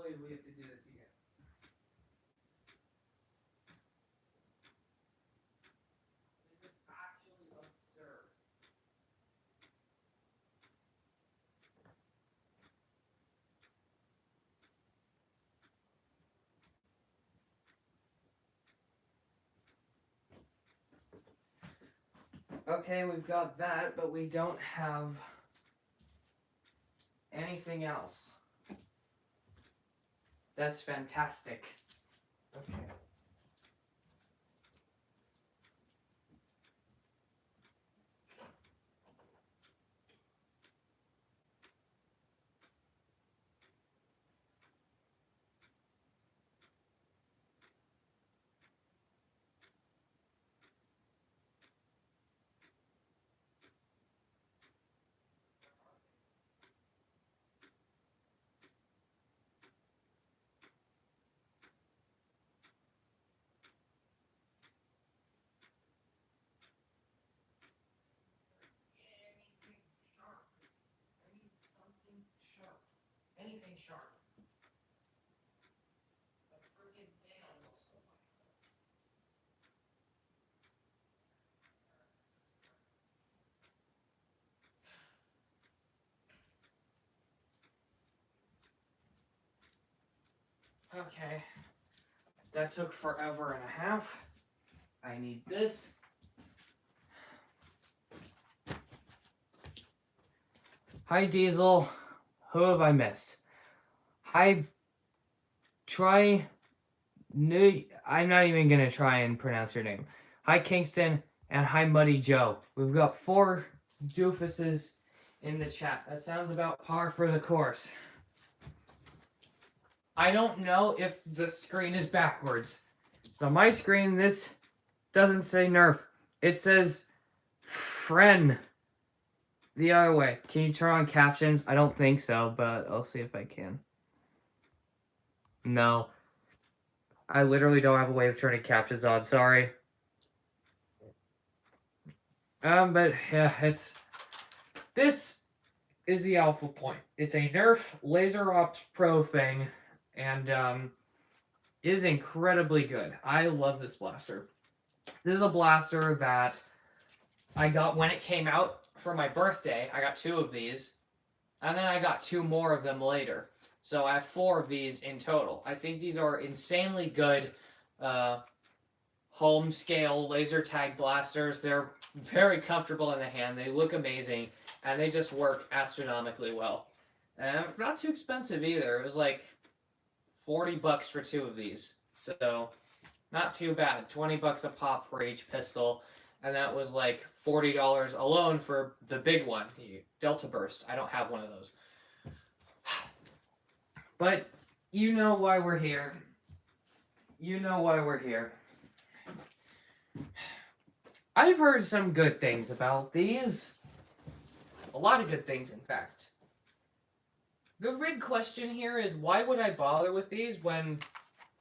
way we have to do this again. This is actually absurd. Okay, we've got that, but we don't have anything else. That's fantastic. Okay. Anything sharp. I need something sharp. Anything sharp. A freaking nail will suffice. Okay. That took forever and a half. I need this. Hi, Diesel. Who have I missed? Hi, I'm not even going to try and pronounce your name. Hi, Kingston, and hi, Muddy Joe. We've got 4 doofuses in the chat. That sounds about par for the course. I don't know if the screen is backwards. So my screen, this doesn't say Nerf. It says Fren the other way. Can you turn on captions? I don't think so, but I'll see if I can. No. I literally don't have a way of turning captions on. Sorry. But yeah, this is the Alpha Point. It's a Nerf Laser Opt Pro thing, and is incredibly good. I love this blaster. This is a blaster that I got when it came out for my birthday. I got 2 of these, and then I got 2 more of them later. So I have 4 of these in total. I think these are insanely good home scale laser tag blasters. They're very comfortable in the hand. They look amazing, and they just work astronomically well. And not too expensive either. It was like $40 for 2 of these. So not too bad. $20 a pop for each pistol. And that was like $40 alone for the big one, the Delta Burst. I don't have one of those. But you know why we're here. You know why we're here. I've heard some good things about these. A lot of good things, in fact. The big question here is, why would I bother with these when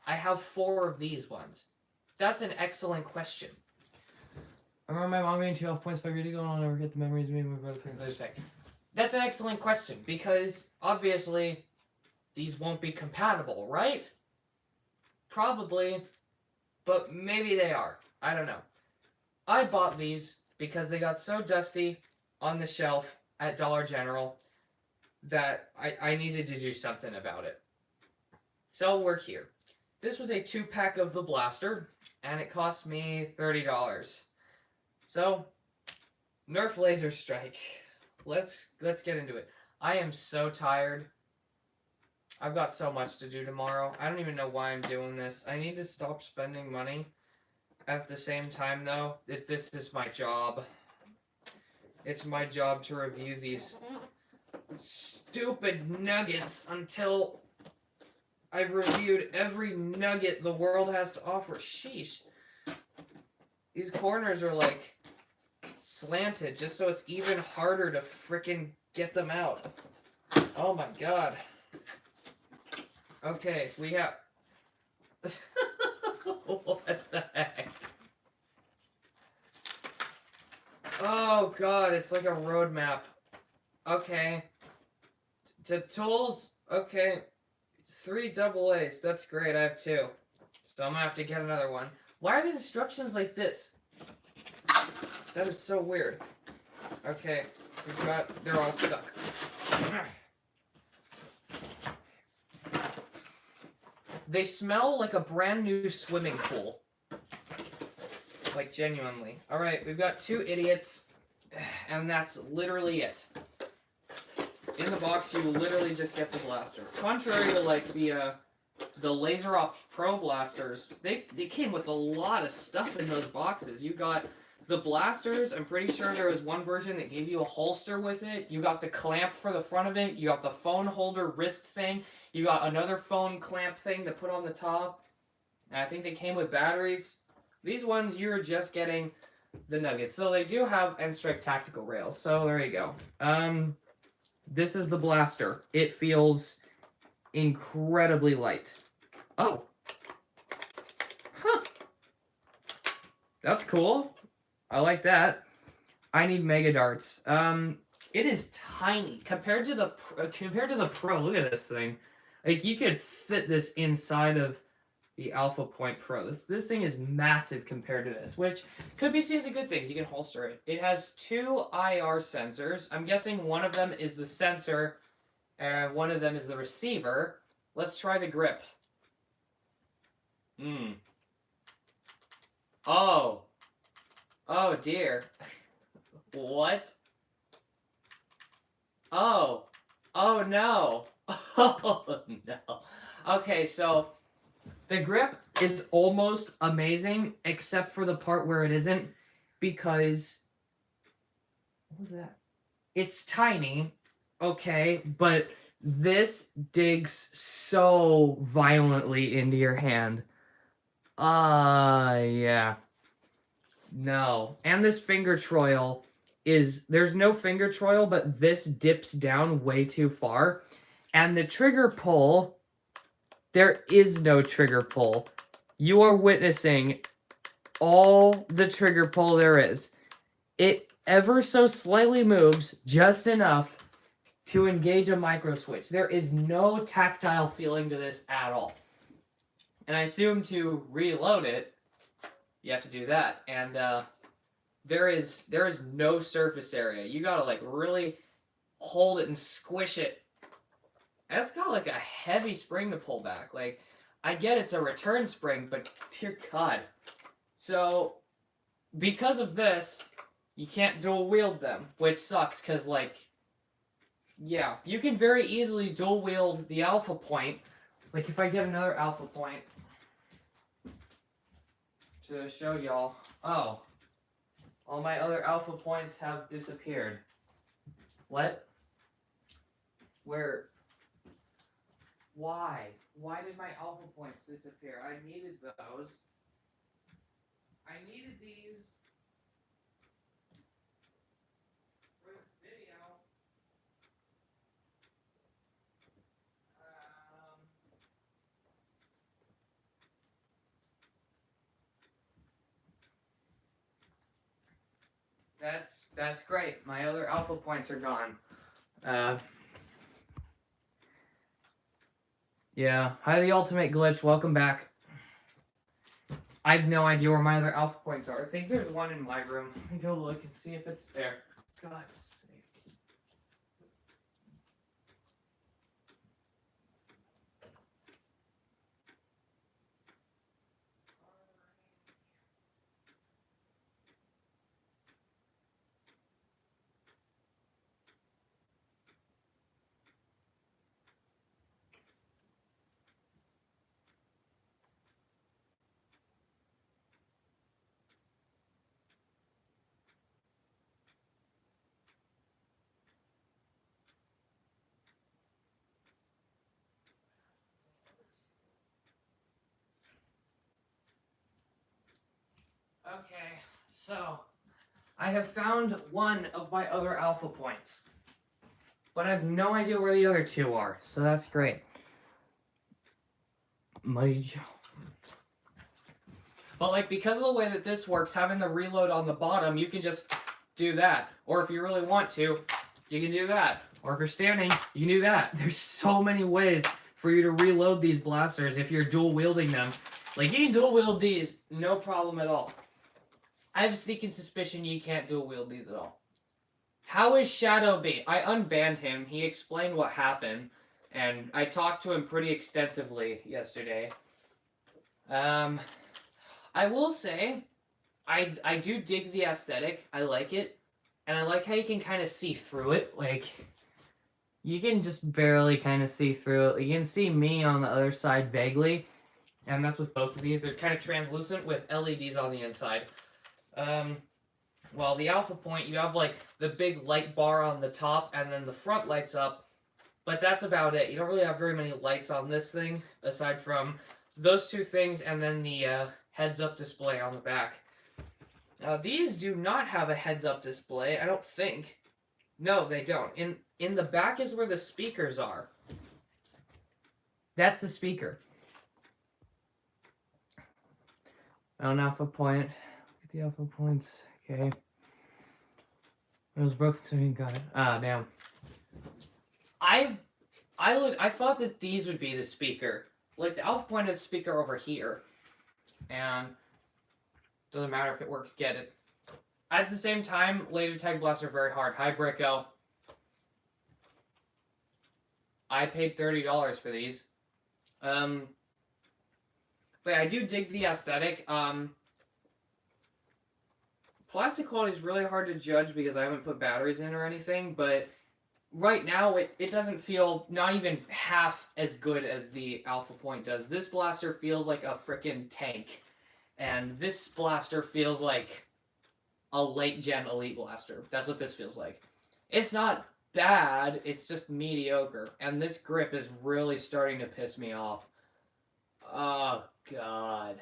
I have 4 of these ones? That's an excellent question. I remember my mom getting 12 points 5 years ago, and I'll never get the memories of me and my brother playing laser tag. That's an excellent question, because obviously these won't be compatible, right? Probably, but maybe they are. I don't know. I bought these because they got so dusty on the shelf at Dollar General that I needed to do something about it. So we're here. This was a 2-pack of the blaster, and it cost me $30. So, Nerf Laser Strike. Let's get into it. I am so tired. I've got so much to do tomorrow. I don't even know why I'm doing this. I need to stop spending money. At the same time, though, this is my job. It's my job to review these stupid nuggets until I've reviewed every nugget the world has to offer. Sheesh. These corners are like slanted just so it's even harder to frickin' get them out. Oh my god. Okay, we have... What the heck? Oh god, it's like a roadmap. Okay. To tools, okay. 3 double A's. That's great. I have 2. So I'm gonna have to get another one. Why are the instructions like this? That is so weird. Okay, they're all stuck. They smell like a brand new swimming pool. Like, genuinely. Alright, we've got 2 idiots, and that's literally it. In the box, you literally just get the blaster. Contrary to, like, the Laser Op Pro blasters, they came with a lot of stuff in those boxes. You got the blasters. I'm pretty sure there was one version that gave you a holster with it. You got the clamp for the front of it. You got the phone holder wrist thing. You got another phone clamp thing to put on the top. And I think they came with batteries. These ones, you're just getting the nuggets. So they do have N-Strike tactical rails. So there you go. This is the blaster. It feels incredibly light. Oh. Huh. That's cool. I like that. I need Mega Darts. It is tiny compared to the Pro. Look at this thing. Like, you could fit this inside of the Alpha Point Pro. This thing is massive compared to this, which could be seen as a good thing. You can holster it. It has 2 IR sensors. I'm guessing one of them is the sensor, and one of them is the receiver. Let's try the grip. Oh. Oh, dear. What? Oh. Oh, no. Oh, no. Okay, so the grip is almost amazing, except for the part where it isn't, because... What was that? It's tiny, okay, but this digs so violently into your hand. Yeah. No. And this finger troil there's no finger troil, but this dips down way too far. And the trigger pull, there is no trigger pull. You are witnessing all the trigger pull there is. It ever so slightly moves just enough to engage a micro switch. There is no tactile feeling to this at all. And I assume to reload it, you have to do that. And there is no surface area. You gotta like really hold it and squish it. And it's got like a heavy spring to pull back. Like, I get it's a return spring, but dear God. So, because of this, you can't dual wield them, which sucks because, like, yeah, you can very easily dual wield the Alpha Point. Like, if I get another Alpha Point to show y'all. Oh, all my other Alpha Points have disappeared. What? Where? Why? Why did my Alpha Points disappear? I needed those. I needed these for this video. That's great. My other Alpha Points are gone. Yeah. Hi, the Ultimate Glitch. Welcome back. I have no idea where my other Alpha Points are. I think there's one in my room. Let me go look and see if it's there. God's sake. Okay, so I have found one of my other Alpha Points, but I have no idea where the other 2 are, so that's great. But like, because of the way that this works, having the reload on the bottom, you can just do that. Or if you really want to, you can do that. Or if you're standing, you can do that. There's so many ways for you to reload these blasters if you're dual wielding them. Like, you can dual wield these, no problem at all. I have a sneaking suspicion you can't dual wield these at all. How is Shadowbait? I unbanned him. He explained what happened, and I talked to him pretty extensively yesterday. I will say, I do dig the aesthetic. I like it, and I like how you can kind of see through it. Like, you can just barely kind of see through it. You can see me on the other side vaguely, and that's with both of these. They're kind of translucent with LEDs on the inside. Well, the Alpha Point, you have like the big light bar on the top, and then the front lights up, but that's about it. You don't really have very many lights on this thing, aside from those two things, and then the heads-up display on the back. These do not have a heads-up display, I don't think. No, they don't. In the back is where the speakers are. That's the speaker. An Alpha Point. Get the Alpha Points. Okay. It was broken, so he got it. Ah, damn. I thought that these would be the speaker. Like, the Alpha Point has a speaker over here. And doesn't matter if it works, get it. At the same time, laser tag blasts are very hard. Hi, Bricko. I paid $30 for these. But I do dig the aesthetic. Plastic quality is really hard to judge because I haven't put batteries in or anything, but right now it doesn't feel not even half as good as the Alpha Point does. This blaster feels like a freaking tank, and this blaster feels like a late-gen Elite blaster. That's what this feels like. It's not bad, it's just mediocre, and this grip is really starting to piss me off. Oh, God.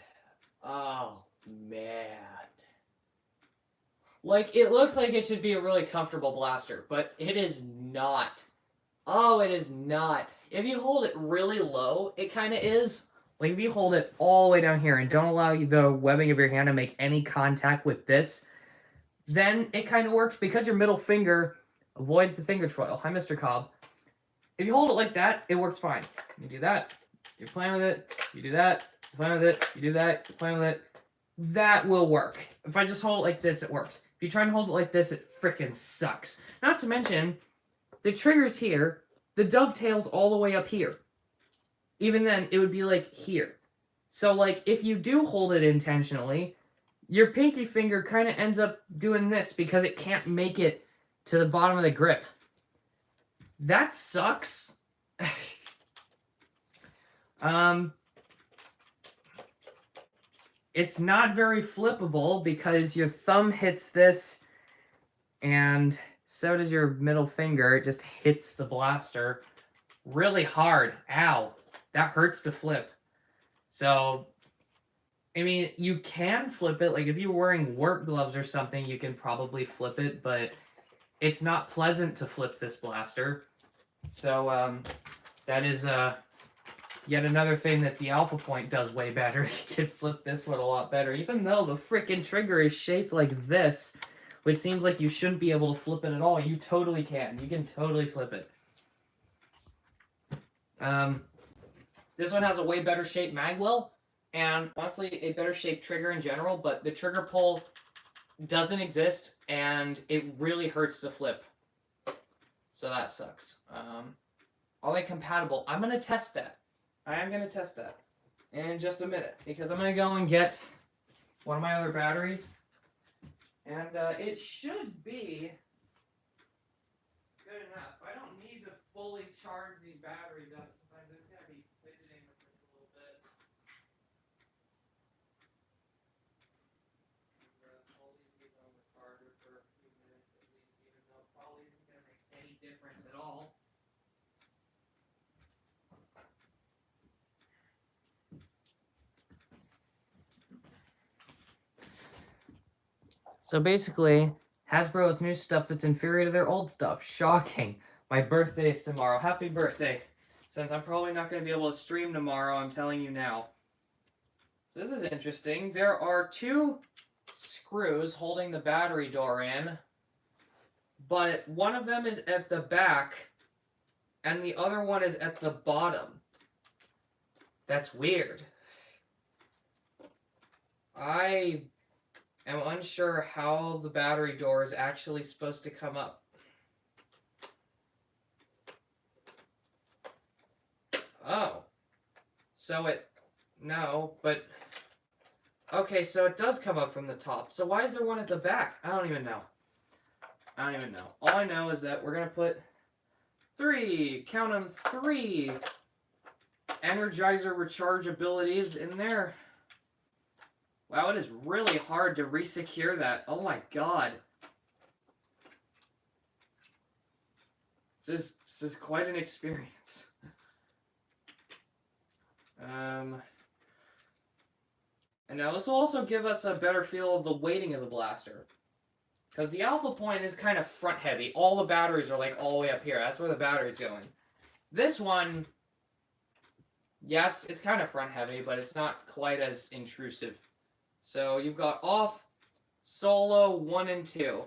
Oh, man. Like, it looks like it should be a really comfortable blaster, but it is not. Oh, it is not. If you hold it really low, it kind of is. Like, if you hold it all the way down here and don't allow the webbing of your hand to make any contact with this, then it kind of works because your middle finger avoids the finger twirl. Hi, Mr. Cobb. If you hold it like that, it works fine. You do that, you're playing with it, you do that, you're playing with it, you do that, you're playing with it. That will work. If I just hold it like this, it works. If you try and hold it like this, it frickin' sucks. Not to mention, the trigger's here, the dovetail's all the way up here. Even then, it would be like here. So, like, if you do hold it intentionally, your pinky finger kind of ends up doing this because it can't make it to the bottom of the grip. That sucks. It's not very flippable because your thumb hits this and so does your middle finger. It just hits the blaster really hard. Ow. That hurts to flip. So, I mean, you can flip it. Like, if you're wearing work gloves or something, you can probably flip it, but it's not pleasant to flip this blaster. So, that is yet another thing that the Alpha Point does way better. You can flip this one a lot better, even though the frickin' trigger is shaped like this, which seems like you shouldn't be able to flip it at all. You totally can. You can totally flip it. This one has a way better shaped magwell, and honestly, a better shaped trigger in general, but the trigger pull doesn't exist, and it really hurts to flip. So that sucks. Are they compatible? I'm going to test that. I am going to test that in just a minute, because I'm going to go and get one of my other batteries, and it should be good enough. I don't need to fully charge these batteries up, because I'm just going to be fidgeting with this a little bit. I'll leave these on the charger for a few minutes at least, even though it probably isn't going to make any difference at all. So basically, Hasbro's new stuff is inferior to their old stuff. Shocking. My birthday is tomorrow. Happy birthday. Since I'm probably not going to be able to stream tomorrow, I'm telling you now. So this is interesting. There are two screws holding the battery door in, but one of them is at the back, and the other one is at the bottom. That's weird. I am unsure how the battery door is actually supposed to come up. Oh. So it... No, but... Okay, so it does come up from the top. So why is there one at the back? I don't even know. I don't even know. All I know is that we're going to put 3, count them, 3 Energizer recharge abilities in there. Wow, it is really hard to resecure that. Oh my god. This is quite an experience. And now this will also give us a better feel of the weighting of the blaster. Because the alpha point is kind of front heavy. All the batteries are like all the way up here. That's where the battery's going. This one, yes, it's kind of front heavy, but it's not quite as intrusive. So you've got off, solo, 1 and 2.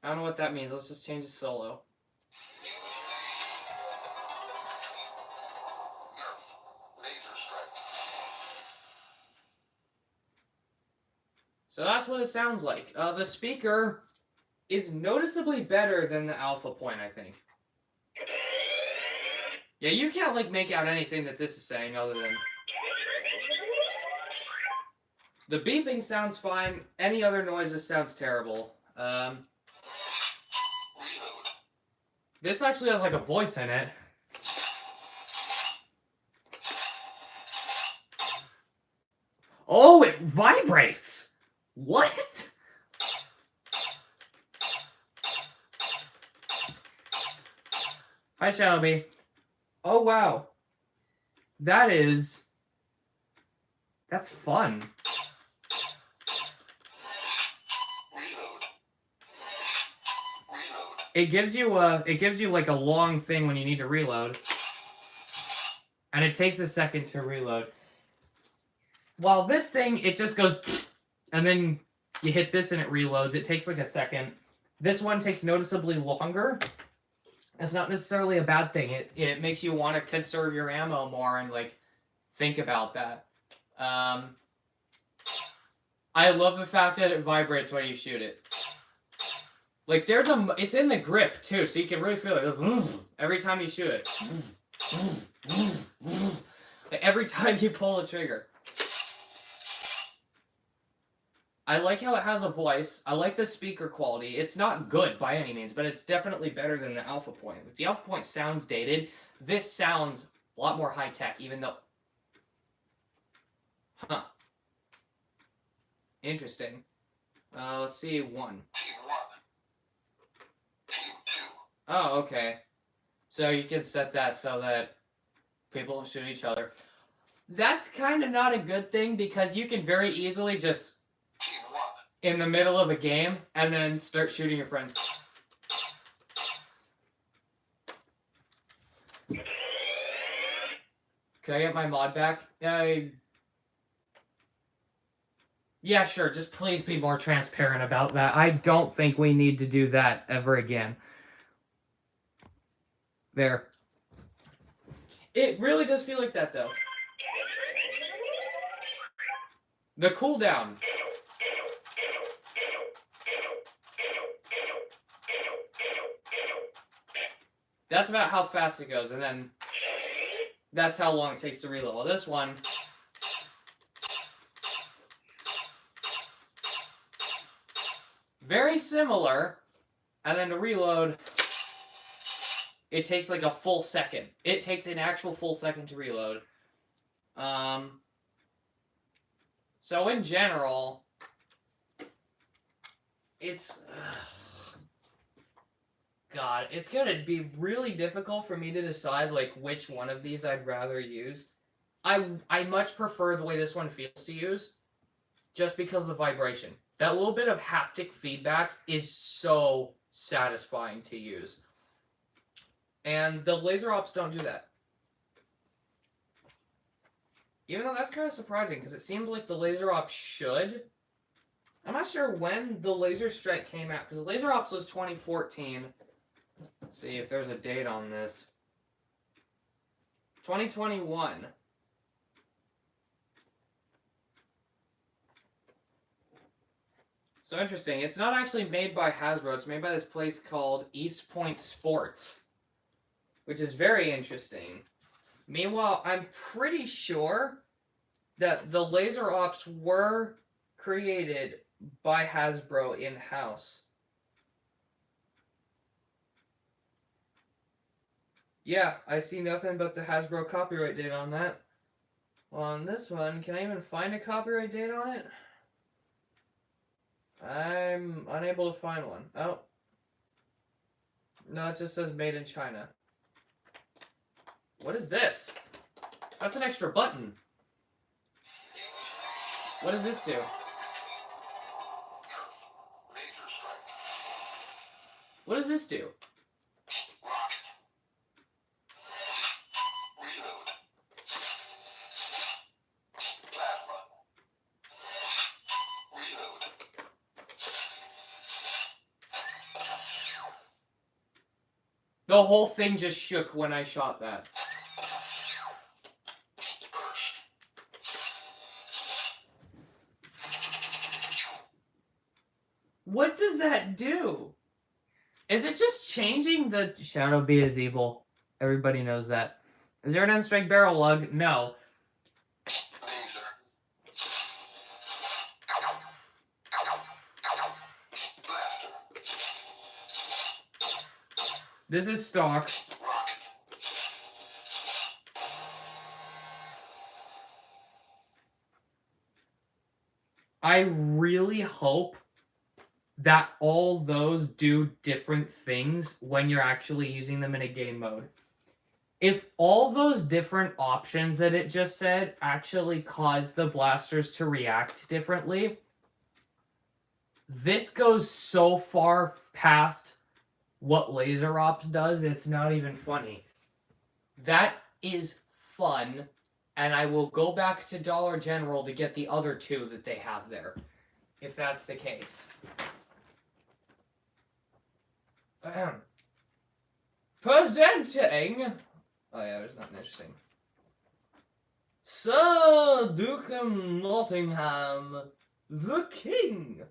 I don't know what that means. Let's just change to solo. So that's what it sounds like. The speaker is noticeably better than the alpha point, I think. Yeah, you can't like make out anything that this is saying other than... The beeping sounds fine. Any other noises sounds terrible. This actually has like a voice in it. Oh, it vibrates! What? Hi, Shelby. Oh, wow. That's fun. It gives you like a long thing when you need to reload. And it takes a second to reload. While this thing, it just goes, and then you hit this and it reloads. It takes like a second. This one takes noticeably longer. That's not necessarily a bad thing. It makes you want to conserve your ammo more and like think about that. I love the fact that it vibrates when you shoot it. Like it's in the grip too, so you can really feel it every time you shoot it. Every time you pull the trigger. I like how it has a voice. I like the speaker quality. It's not good by any means, but it's definitely better than the alpha point. If the alpha point sounds dated, this sounds a lot more high-tech, even though... Huh. Interesting. Let's see, 1. Oh, okay. So you can set that so that people don't shoot each other. That's kind of not a good thing, because you can very easily just... in the middle of a game, and then start shooting your friends. Can I get my mod back? Yeah, sure. Just please be more transparent about that. I don't think we need to do that ever again. There. It really does feel like that, though. The cooldown. That's about how fast it goes, and then that's how long it takes to reload. Well, this one... very similar, and then to reload, it takes like a full second. It takes an actual full second to reload. So in general, it's... God, it's gonna be really difficult for me to decide like which one of these I'd rather use. I much prefer the way this one feels to use, just because of the vibration. That little bit of haptic feedback is so satisfying to use. And the laser ops don't do that. Even though that's kind of surprising, because it seems like the laser ops should. I'm not sure when the laser strike came out, because the laser ops was 2014. Let's see if there's a date on this. 2021. So interesting. It's not actually made by Hasbro. It's made by this place called East Point Sports, which is very interesting. Meanwhile, I'm pretty sure that the Laser Ops were created by Hasbro in-house. Yeah, I see nothing but the Hasbro copyright date on that. Well, on this one, can I even find a copyright date on it? I'm unable to find one. Oh. No, it just says made in China. What is this? That's an extra button. What does this do? What does this do? The whole thing just shook when I shot that. What does that do? Is it just changing the... Shadow B is evil. Everybody knows that. Zero down strike barrel lug? No. This is stock. I really hope that all those do different things when you're actually using them in a game mode. If all those different options that it just said actually cause the blasters to react differently, this goes so far past what Laser Ops does, it's not even funny. That is fun, and I will go back to Dollar General to get the other two that they have there, if that's the case. Presenting... Oh yeah, there's nothing interesting. Sir Duke Nottingham, the King.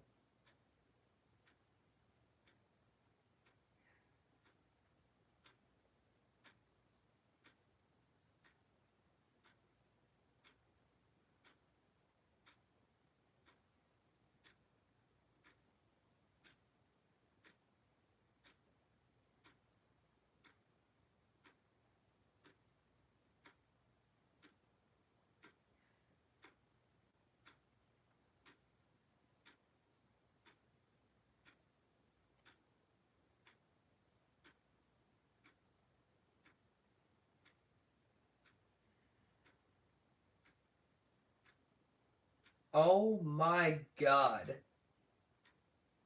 Oh my god.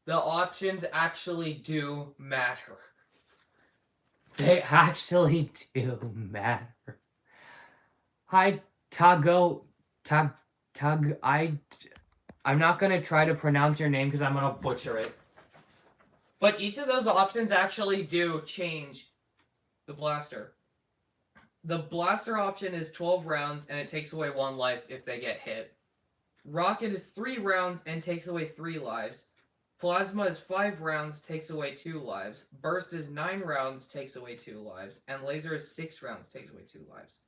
The options actually do matter. They actually do matter. Hi, Tago. I'm not going to try to pronounce your name because I'm going to butcher it. But each of those options actually do change the blaster. The blaster option is 12 rounds and it takes away 1 life if they get hit. Rocket is 3 rounds and takes away 3 lives. Plasma is 5 rounds, takes away 2 lives. Burst is 9 rounds, takes away 2 lives. And Laser is 6 rounds, takes away 2 lives.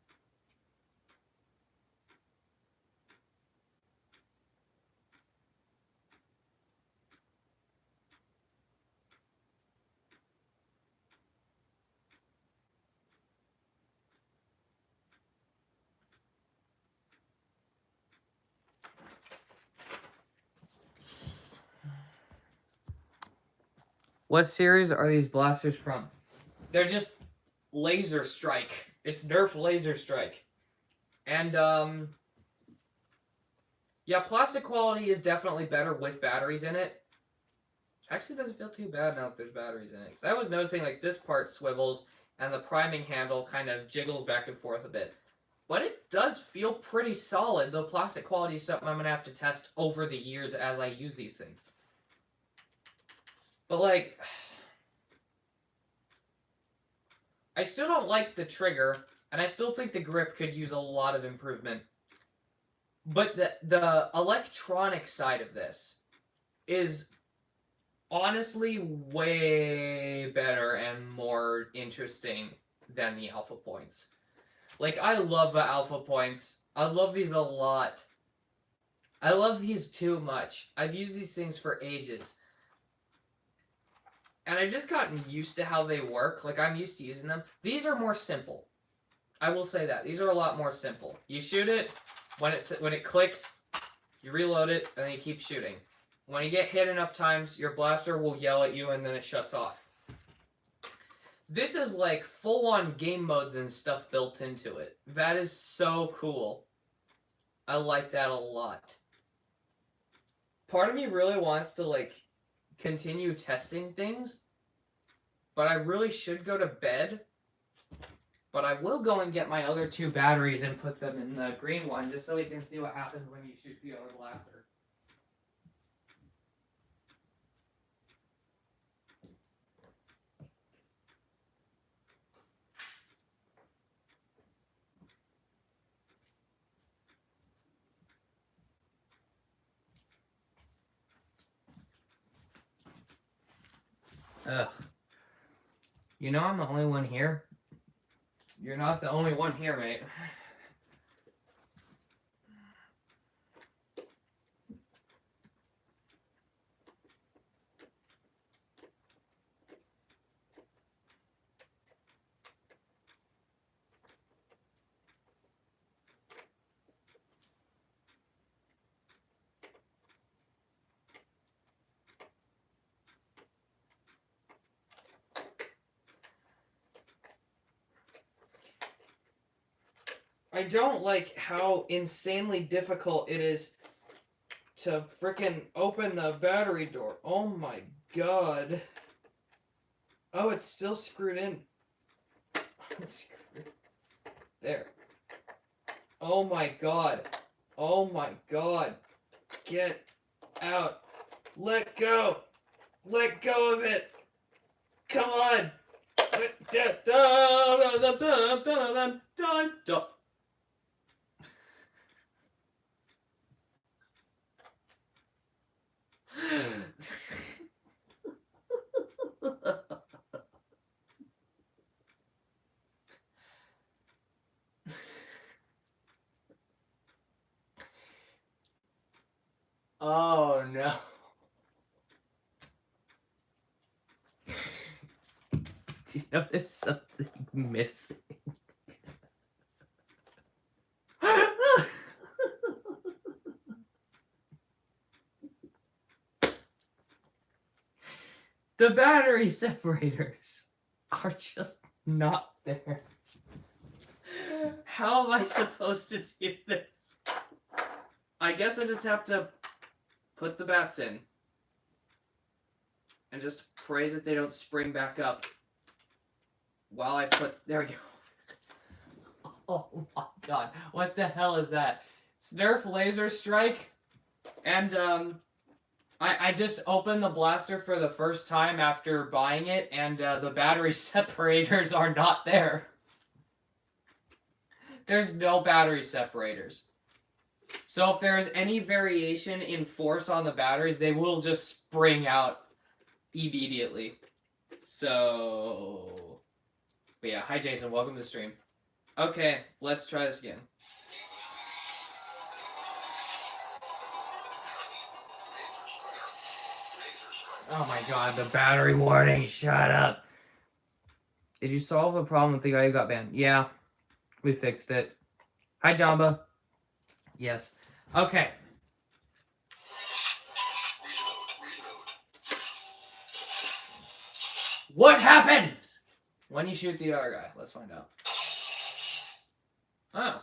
What series are these blasters from? They're just Laser Strike. It's Nerf Laser Strike. And, yeah, plastic quality is definitely better with batteries in it. Actually, doesn't feel too bad now that there's batteries in it. 'Cause I was noticing, like, this part swivels, and the priming handle kind of jiggles back and forth a bit. But it does feel pretty solid. The plastic quality is something I'm going to have to test over the years as I use these things. But, like, I still don't like the trigger, and I still think the grip could use a lot of improvement. But the electronic side of this is honestly way better and more interesting than the alpha points. Like, I love the alpha points. I love these a lot. I love these too much. I've used these things for ages. And I've just gotten used to how they work. Like, I'm used to using them. These are more simple. I will say that. These are a lot more simple. You shoot it, when it clicks, you reload it, and then you keep shooting. When you get hit enough times, your blaster will yell at you, and then it shuts off. This is like full-on game modes and stuff built into it. That is so cool. I like that a lot. Part of me really wants to, like, continue testing things, but I really should go to bed. But I will go and get my other 2 batteries and put them in the green one, just so we can see what happens when you shoot the other blaster. Ugh. You know I'm the only one here? You're not the only one here, mate. I don't like how insanely difficult it is to frickin' open the battery door. Oh my god. Oh, it's still screwed in. There. Oh my god. Oh my god. Get out. Let go. Let go of it. Come on. Oh no. Do you notice something missing? The battery separators are just not there. How am I supposed to do this? I guess I just have to put the bats in. And just pray that they don't spring back up. While I put... There we go. Oh my god. What the hell is that? Nerf Laser Strike? And, I just opened the blaster for the first time after buying it, and the battery separators are not there. There's no battery separators. So if there's any variation in force on the batteries, they will just spring out immediately. So... But yeah, hi Jason, welcome to the stream. Okay, let's try this again. Oh my god, the battery warning, shut up. Did you solve the problem with the guy who got banned? Yeah, we fixed it. Hi Jamba. Yes. Okay. What happened? When you shoot the other guy, let's find out. Oh.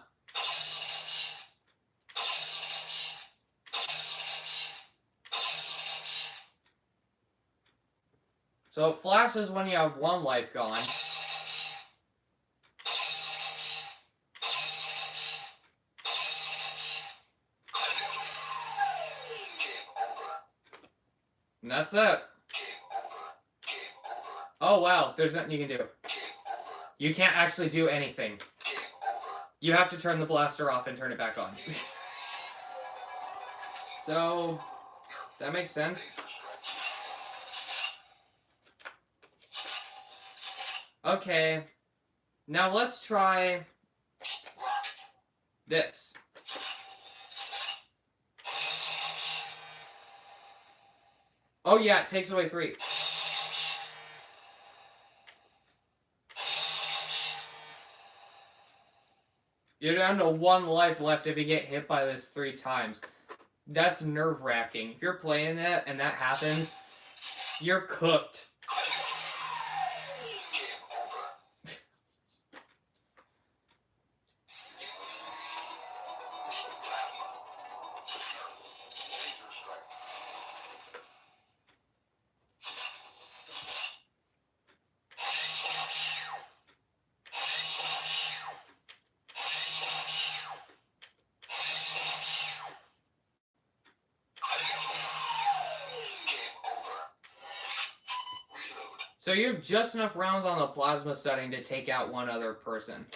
So it flashes when you have 1 life gone. And that's that. Oh wow, there's nothing you can do. You can't actually do anything. You have to turn the blaster off and turn it back on. So, That makes sense. Okay. Now let's try this. Oh yeah, it takes away 3. You're down to 1 life left if you get hit by this 3 times. That's nerve-wracking. If you're playing it and that happens, you're cooked. So you have just enough rounds on the plasma setting to take out 1 other person.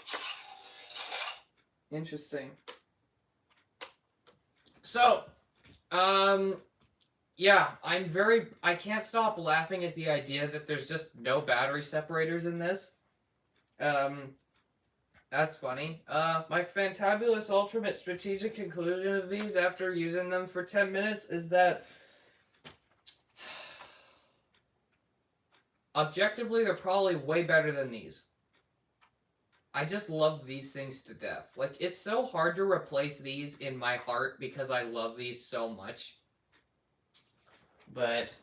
Interesting. So, yeah, I can't stop laughing at the idea that there's just no battery separators in this. That's funny. My fantabulous ultimate strategic conclusion of these after using them for 10 minutes is that objectively, they're probably way better than these. I just love these things to death. Like, it's so hard to replace these in my heart because I love these so much. But,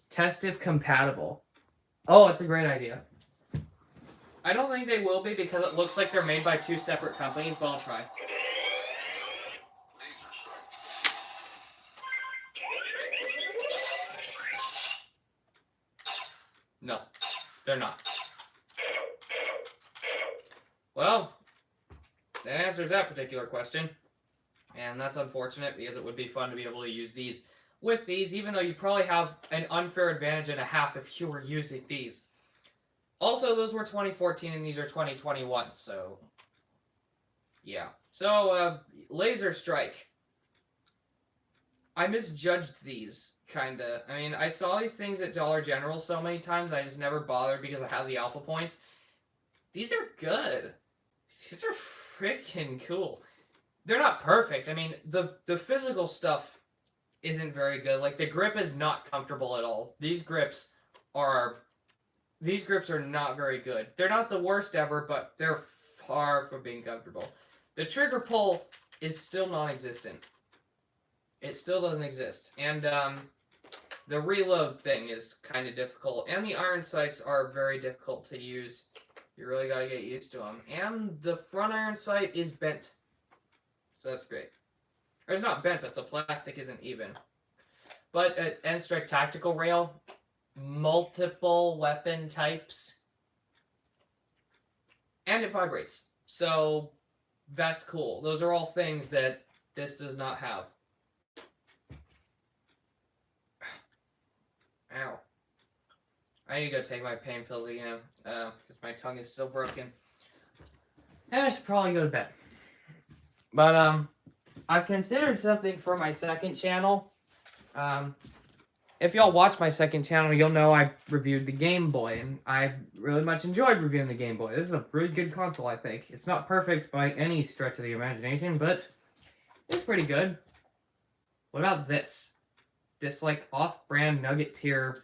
test if compatible. Oh, it's a great idea. I don't think they will be because it looks like they're made by 2 separate companies, but I'll try. No, they're not. Well, that answers that particular question. And that's unfortunate because it would be fun to be able to use these with these, even though you probably have an unfair advantage and a half if you were using these. Also, those were 2014 and these are 2021, so yeah. So, Laser Strike. I misjudged these, kinda. I mean, I saw these things at Dollar General so many times, I just never bothered because I had the alpha points. These are good. These are freaking cool. They're not perfect. I mean, the physical stuff isn't very good. Like, the grip is not comfortable at all. These grips are not very good. They're not the worst ever, but they're far from being comfortable. The trigger pull is still non-existent. It still doesn't exist. And the reload thing is kind of difficult. And the iron sights are very difficult to use. You really got to get used to them. And the front iron sight is bent. So that's great. Or it's not bent, but the plastic isn't even. But at N-Strike Tactical Rail, multiple weapon types. And it vibrates. So that's cool. Those are all things that this does not have. Ow. I need to go take my pain pills again, because my tongue is still broken. And I should probably go to bed. But, I've considered something for my second channel. If y'all watch my second channel, you'll know I reviewed the Game Boy, and I really much enjoyed reviewing the Game Boy. This is a really good console, I think. It's not perfect by any stretch of the imagination, but it's pretty good. What about this? This, like, off-brand Nugget tier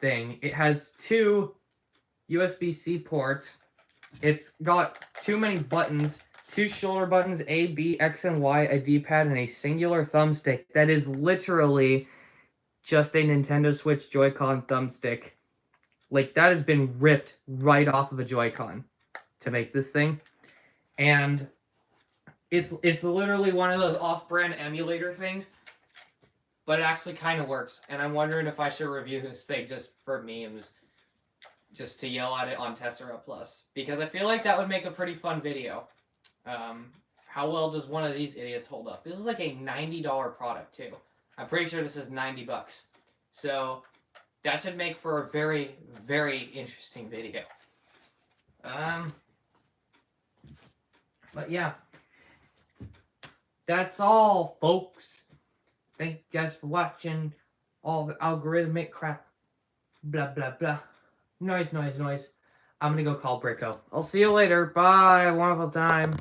thing. It has 2 USB-C ports. It's got too many buttons, 2 shoulder buttons, A, B, X, and Y, a D-pad, and a singular thumbstick that is literally just a Nintendo Switch Joy-Con thumbstick. Like, that has been ripped right off of a Joy-Con to make this thing. And it's literally one of those off-brand emulator things, but it actually kind of works. And I'm wondering if I should review this thing just for memes, just to yell at it on Tessera Plus, because I feel like that would make a pretty fun video. How well does one of these idiots hold up? This is like a $90 product too. I'm pretty sure this is $90. So that should make for a very, very interesting video. But yeah. That's all, folks. Thank you guys for watching. all the algorithmic crap. Blah, blah, blah. Noise. I'm gonna go call Bricko. I'll see you later. Bye. Wonderful time.